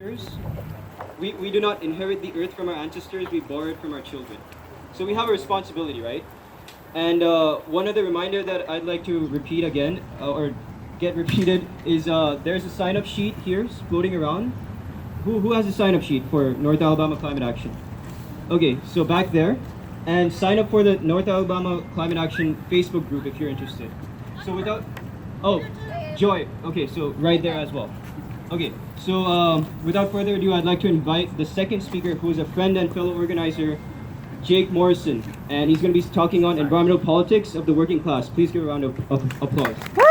We do not inherit the earth from our ancestors, we borrow it from our children. So we have a responsibility, right? And one other reminder that I'd like to repeat again, or get repeated, is there's a sign-up sheet here floating around. Who has a sign-up sheet for North Alabama Climate Action? Okay, so back there. And sign up for the North Alabama Climate Action Facebook group if you're interested. So without... Oh, Joy. Okay, so right there as well. Okay, so without further ado, I'd like to invite the second speaker, who is a friend and fellow organizer, Jake Morrison. And he's going to be talking on environmental politics of the working class. Please give a round of applause. Woo!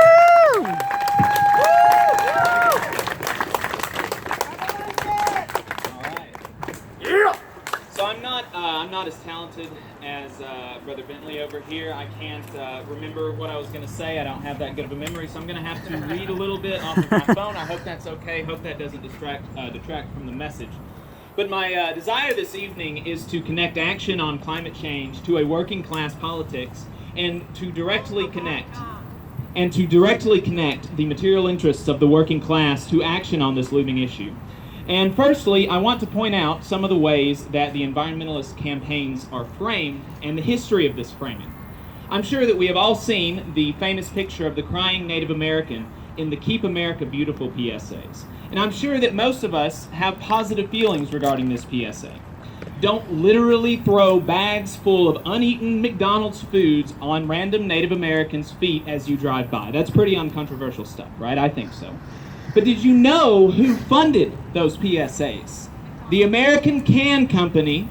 So I'm not as talented as Brother Bentley over here. I can't remember what I was going to say. I don't have that good of a memory, so I'm going to have to read a little bit off of my phone. I hope that's okay. Hope that doesn't detract from the message. But my desire this evening is to connect action on climate change to a working class politics, and to directly connect the material interests of the working class to action on this looming issue. And firstly, I want to point out some of the ways that the environmentalist campaigns are framed and the history of this framing. I'm sure that we have all seen the famous picture of the crying Native American in the Keep America Beautiful PSAs. And I'm sure that most of us have positive feelings regarding this PSA. Don't literally throw bags full of uneaten McDonald's foods on random Native Americans' feet as you drive by. That's pretty uncontroversial stuff, right? I think so. But did you know who funded those PSAs? The American Can Company,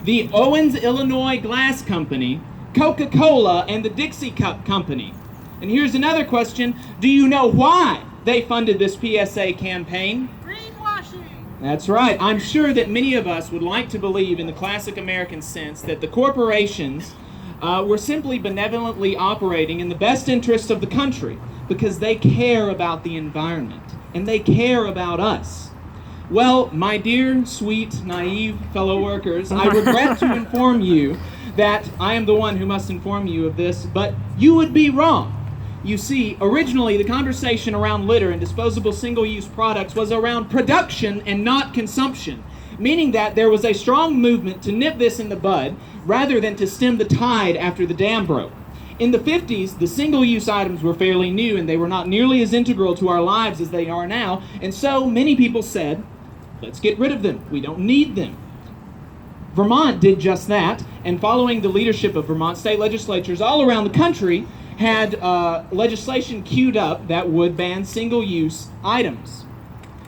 the Owens, Illinois Glass Company, Coca-Cola, and the Dixie Cup Company. And here's another question. Do you know why they funded this PSA campaign? Greenwashing! That's right. I'm sure that many of us would like to believe in the classic American sense that the corporations were simply benevolently operating in the best interest of the country, because they care about the environment, and they care about us. Well, my dear, sweet, naive fellow workers, I regret to inform you that I am the one who must inform you of this, but you would be wrong. You see, originally the conversation around litter and disposable single-use products was around production and not consumption, meaning that there was a strong movement to nip this in the bud rather than to stem the tide after the dam broke. In the 50s, the single-use items were fairly new, and they were not nearly as integral to our lives as they are now, and so many people said, let's get rid of them. We don't need them. Vermont did just that, and following the leadership of Vermont state legislatures all around the country, had legislation queued up that would ban single-use items.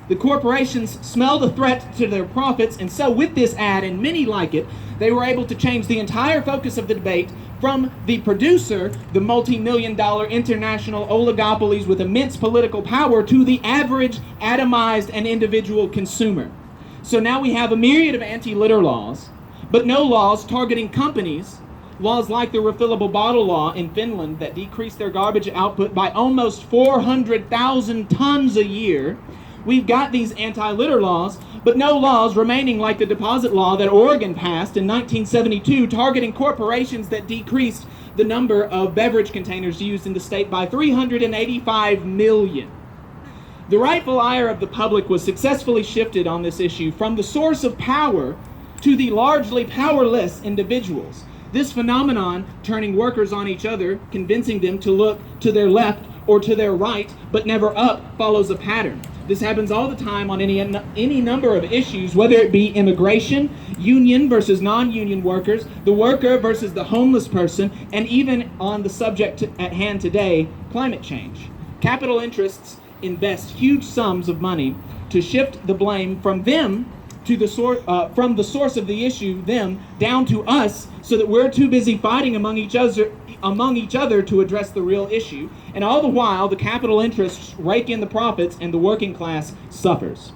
The corporations smelled a threat to their profits, and so with this ad, and many like it, they were able to change the entire focus of the debate from the producer, the multi-million-dollar international oligopolies with immense political power, to the average, atomized, and individual consumer. So now we have a myriad of anti-litter laws, but no laws targeting companies, laws like the refillable bottle law in Finland that decreased their garbage output by almost 400,000 tons a year. We've got these anti-litter laws, but no laws remaining like the deposit law that Oregon passed in 1972, targeting corporations that decreased the number of beverage containers used in the state by 385 million. The rightful ire of the public was successfully shifted on this issue from the source of power to the largely powerless individuals. This phenomenon, turning workers on each other, convincing them to look to their left or to their right, but never up, follows a pattern. This happens all the time on any number of issues, whether it be immigration, union versus non-union workers, the worker versus the homeless person, and even on the subject at hand today, climate change. Capital interests invest huge sums of money to shift the blame from them to the from the source of the issue, them, down to us, so that we're too busy fighting among each other to address the real issue. And all the while, the capital interests rake in the profits and the working class suffers.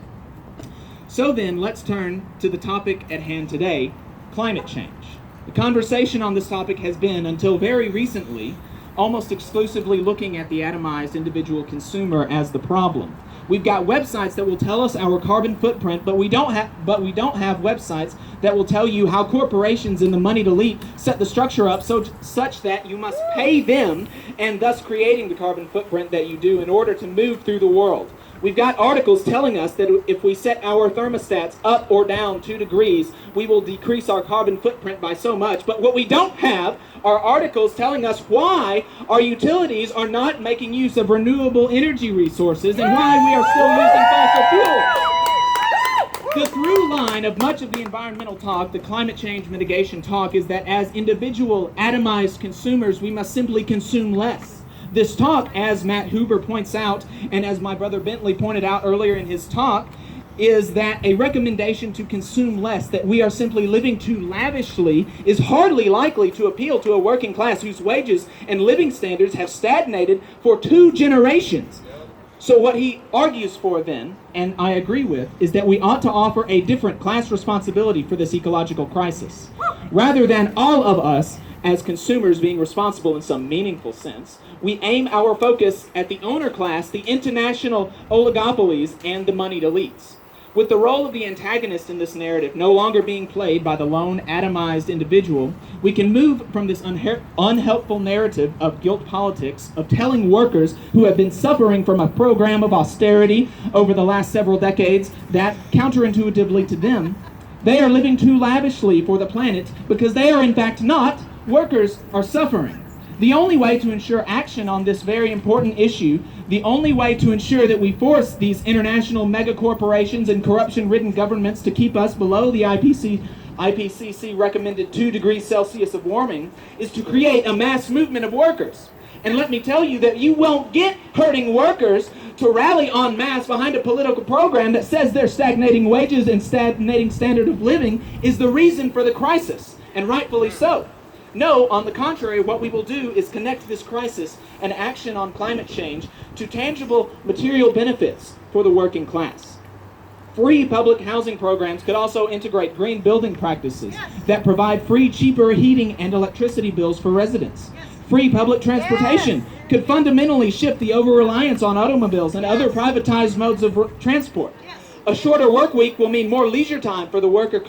So then, let's turn to the topic at hand today, climate change. The conversation on this topic has been, until very recently, almost exclusively looking at the atomized individual consumer as the problem. We've got websites that will tell us our carbon footprint, but we don't have websites that will tell you how corporations and the moneyed elite set the structure up such that you must pay them, and thus creating the carbon footprint that you do in order to move through the world. We've got articles telling us that if we set our thermostats up or down 2 degrees, we will decrease our carbon footprint by so much. But what we don't have are articles telling us why our utilities are not making use of renewable energy resources and why we are still using fossil fuels. The through line of much of the environmental talk, the climate change mitigation talk, is that as individual atomized consumers, we must simply consume less. This talk, as Matt Huber points out, and as my brother Bentley pointed out earlier in his talk, is that a recommendation to consume less, that we are simply living too lavishly, is hardly likely to appeal to a working class whose wages and living standards have stagnated for 2 generations. So what he argues for then, and I agree with, is that we ought to offer a different class responsibility for this ecological crisis. Rather than all of us as consumers being responsible in some meaningful sense, we aim our focus at the owner class, the international oligopolies, and the moneyed elites. With the role of the antagonist in this narrative no longer being played by the lone atomized individual, we can move from this unhelpful narrative of guilt politics, of telling workers who have been suffering from a program of austerity over the last several decades that, counterintuitively to them, they are living too lavishly for the planet because they are in fact not. Workers are suffering. The only way to ensure action on this very important issue, the only way to ensure that we force these international megacorporations and corruption-ridden governments to keep us below the IPCC recommended 2 degrees Celsius of warming, is to create a mass movement of workers. And let me tell you that you won't get hurting workers to rally en masse behind a political program that says their stagnating wages and stagnating standard of living is the reason for the crisis, and rightfully so. No, on the contrary, what we will do is connect this crisis and action on climate change to tangible material benefits for the working class. Free public housing programs could also integrate green building practices that provide free, cheaper heating and electricity bills for residents. Free public transportation could fundamentally shift the over-reliance on automobiles and other privatized modes of transport. A shorter work week will mean more leisure time for the working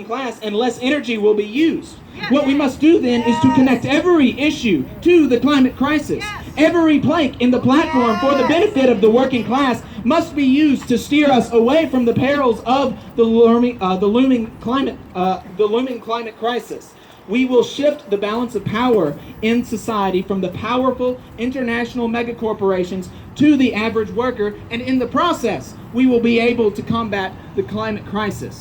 class, and less energy will be used. What we must do then is to connect every issue to the climate crisis. Every plank in the platform for the benefit of the working class must be used to steer us away from the perils of the looming climate crisis. We will shift the balance of power in society from the powerful international megacorporations to the average worker, and in the process, we will be able to combat the climate crisis.